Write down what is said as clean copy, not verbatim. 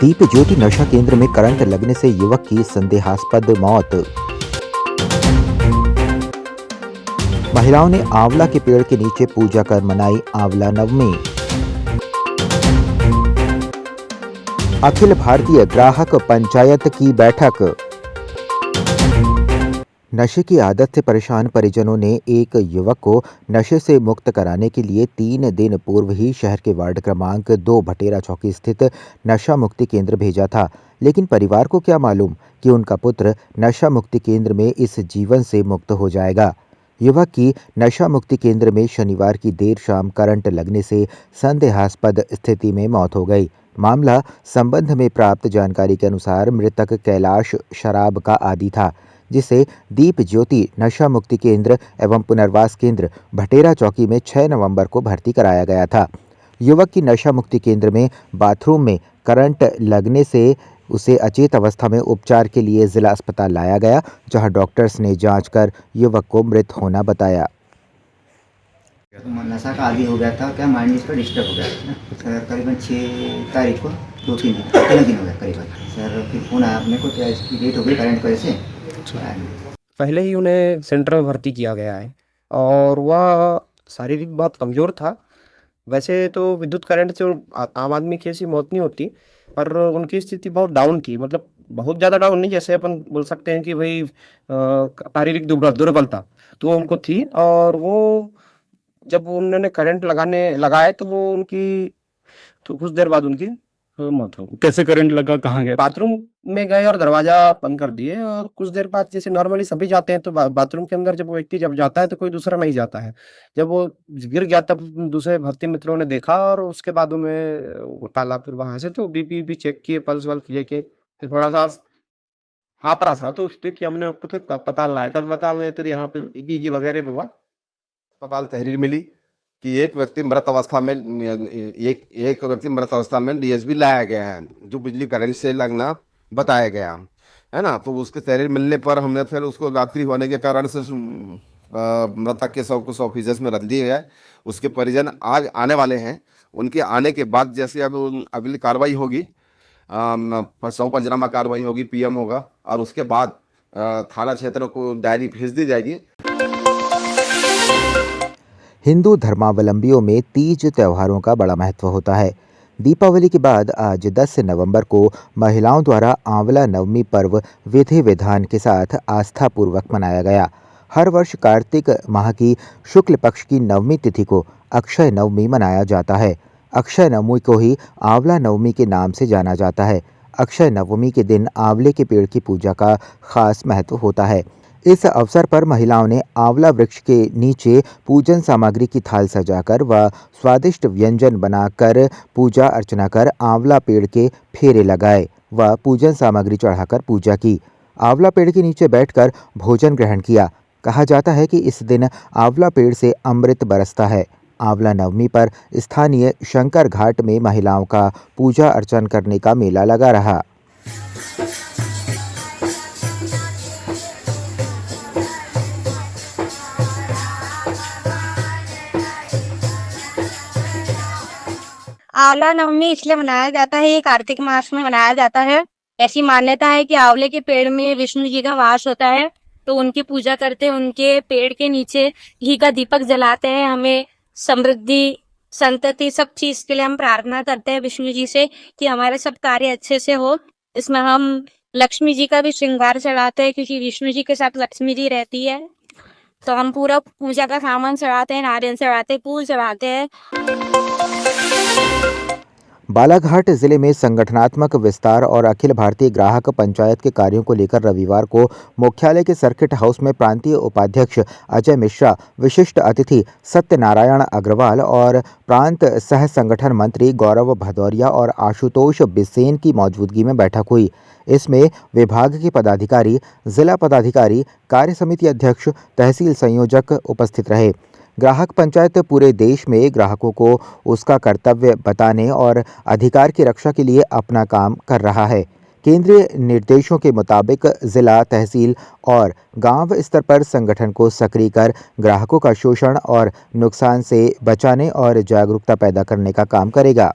दीप ज्योति नशा केंद्र में करंट लगने से युवक की संदेहास्पद मौत। महिलाओं ने आंवला के पेड़ के नीचे पूजा कर मनाई आंवला नवमी। अखिल भारतीय ग्राहक पंचायत की बैठक। नशे की आदत से परेशान परिजनों ने एक युवक को नशे से मुक्त कराने के लिए 3 दिन पूर्व ही शहर के वार्ड क्रमांक 2 भटेरा चौकी स्थित नशा मुक्ति केंद्र भेजा था। लेकिन परिवार को क्या मालूम कि उनका पुत्र नशा मुक्ति केंद्र में इस जीवन से मुक्त हो जाएगा। युवक की नशा मुक्ति केंद्र में शनिवार की देर शाम करंट लगने से संदेहास्पद स्थिति में मौत हो गई। मामला संबंध में प्राप्त जानकारी के अनुसार मृतक कैलाश शराब का आदी था, जिसे दीप ज्योति नशा मुक्ति केंद्र एवं पुनर्वास केंद्र भटेरा चौकी में 6 नवंबर को भर्ती कराया गया था। युवक की नशा मुक्ति केंद्र में बाथरूम में करंट लगने से उसे अचेत अवस्था में उपचार के लिए जिला अस्पताल लाया गया, जहां डॉक्टर्स ने जांच कर युवक को मृत होना बताया। नशा का आदी हो गया था, क्या माइंड इसका डिस्टर्ब हो गया था सर। करीबन 6 तारीख को 2-3 दिन हो गया करीबन सर। फिर फोन आया अपने को, क्या इसकी डेट हो गई करंट की वजह से। पहले ही उन्हें सेंटर में भर्ती किया गया है और वह शारीरिक बहुत कमज़ोर था। वैसे तो विद्युत करंट से आम आदमी की ऐसी मौत नहीं होती, पर उनकी स्थिति बहुत डाउन थी। मतलब बहुत ज़्यादा डाउन नहीं, जैसे अपन बोल सकते हैं कि भाई शारीरिक दुर्बलता तो उनको थी। और वो जब उन्होंने करंट लगाए तो वो उनकी तो कुछ देर बाद उनकी मौत हो गई। कैसे करंट लगा, कहाँ गए? बाथरूम में गए और दरवाजा बंद कर दिए, और कुछ देर बाद जैसे नॉर्मली सभी जाते हैं तो बाथरूम के अंदर जब वो व्यक्ति जब जाता है तो कोई दूसरा नहीं जाता है। जब वो गिर गया तब दूसरे भर्ती मित्रों ने देखा और उसके बाद में उठाला। फिर वहां से तो बीपी भी चेक किए, पल्स वल्स लेके फिर थोड़ा सा हाँप रहा था, तो उससे कि हमने पता लगाया। तब बता में तो यहाँ पे EKG वगैरह हुआ। अस्पताल तहरीर मिली कि एक व्यक्ति मृत अवस्था में DSB लाया गया है, जो बिजली करंट से लगना बताया गया है ना। तो उसके तहरीर मिलने पर हमने फिर उसको रात्रि होने के कारण से मृतक के शव को ऑफिस में रख दिया गया। उसके परिजन आज आने वाले हैं। उनके आने के बाद जैसे अब अगली कार्रवाई होगी, शव पंचनामा कार्रवाई होगी, PM होगा और उसके बाद थाना क्षेत्र को डायरी भेज दी जाएगी। हिंदू धर्मावलंबियों में तीज त्योहारों का बड़ा महत्व होता है। दीपावली के बाद आज 10 नवंबर को महिलाओं द्वारा आंवला नवमी पर्व विधि विधान के साथ आस्थापूर्वक मनाया गया। हर वर्ष कार्तिक माह की शुक्ल पक्ष की नवमी तिथि को अक्षय नवमी मनाया जाता है। अक्षय नवमी को ही आंवला नवमी के नाम से जाना जाता है। अक्षय नवमी के दिन आंवले के पेड़ की पूजा का खास महत्व होता है। इस अवसर पर महिलाओं ने आंवला वृक्ष के नीचे पूजन सामग्री की थाल सजाकर व स्वादिष्ट व्यंजन बनाकर पूजा अर्चना कर आंवला पेड़ के फेरे लगाए व पूजन सामग्री चढ़ाकर पूजा की। आंवला पेड़ के नीचे बैठकर भोजन ग्रहण किया। कहा जाता है कि इस दिन आंवला पेड़ से अमृत बरसता है। आंवला नवमी पर स्थानीय शंकर घाट में महिलाओं का पूजा अर्चन करने का मेला लगा रहा। आंवला नवमी इसलिए मनाया जाता है, ये कार्तिक मास में मनाया जाता है। ऐसी मान्यता है कि आंवले के पेड़ में विष्णु जी का वास होता है, तो उनकी पूजा करते हैं। उनके पेड़ के नीचे घी का दीपक जलाते हैं। हमें समृद्धि, संतति, सब चीज के लिए हम प्रार्थना करते हैं विष्णु जी से कि हमारे सब कार्य अच्छे से हो। इसमें हम लक्ष्मी जी का भी श्रृंगार चढ़ाते हैं, क्योंकि विष्णु जी के साथ लक्ष्मी जी रहती है। तो हम पूरा पूजा का सामान चढ़ाते हैं, नारियल चढ़ाते हैं, फूल चढ़ाते हैं। बालाघाट जिले में संगठनात्मक विस्तार और अखिल भारतीय ग्राहक पंचायत के कार्यों को लेकर रविवार को मुख्यालय के सर्किट हाउस में प्रांतीय उपाध्यक्ष अजय मिश्रा, विशिष्ट अतिथि सत्यनारायण अग्रवाल और प्रांत सह संगठन मंत्री गौरव भदौरिया और आशुतोष बिसेन की मौजूदगी में बैठक हुई। इसमें विभाग के पदाधिकारी, जिला पदाधिकारी, कार्य समिति अध्यक्ष, तहसील संयोजक उपस्थित रहे। ग्राहक पंचायत पूरे देश में ग्राहकों को उसका कर्तव्य बताने और अधिकार की रक्षा के लिए अपना काम कर रहा है। केंद्रीय निर्देशों के मुताबिक जिला, तहसील और गांव स्तर पर संगठन को सक्रिय कर ग्राहकों का शोषण और नुकसान से बचाने और जागरूकता पैदा करने का काम करेगा।